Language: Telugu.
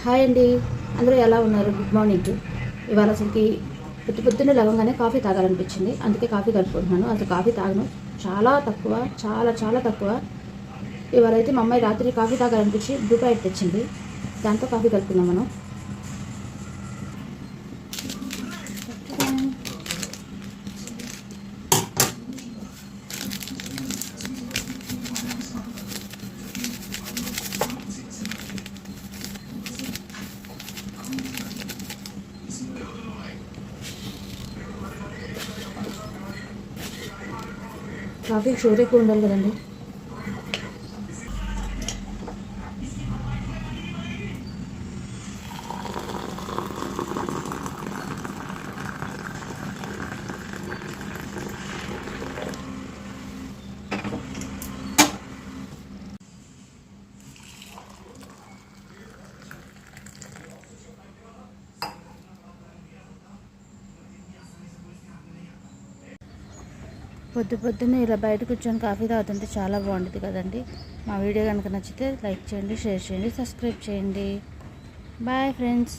హాయ్ అండి, అందరూ ఎలా ఉన్నారు? Good morning. ఇవాళ అసలుకి పొద్దున్నే లేవగానే కాఫీ తాగాలనిపించింది, అందుకే కాఫీ కలుపుకుంటున్నాను. అసలు కాఫీ తాగను, చాలా తక్కువ, చాలా చాలా తక్కువ. ఇవాళ అయితే మా అమ్మాయి రాత్రి కాఫీ తాగాలనిపించి బ్రూ ప్యాకెట్ తెచ్చింది, దాంతో కాఫీ కలుపుకున్నాం మనం. కాఫీ షుగర్ ఎక్కువ ఉండాలి కదండి. పొద్దున్నే ఇలా బయట కూర్చొని కాఫీ తాగుతుంటే చాలా బాగుంటుంది కదండి. మా వీడియో కనుక నచ్చితే లైక్ చేయండి, షేర్ చేయండి, సబ్స్క్రైబ్ చేయండి. Bye friends.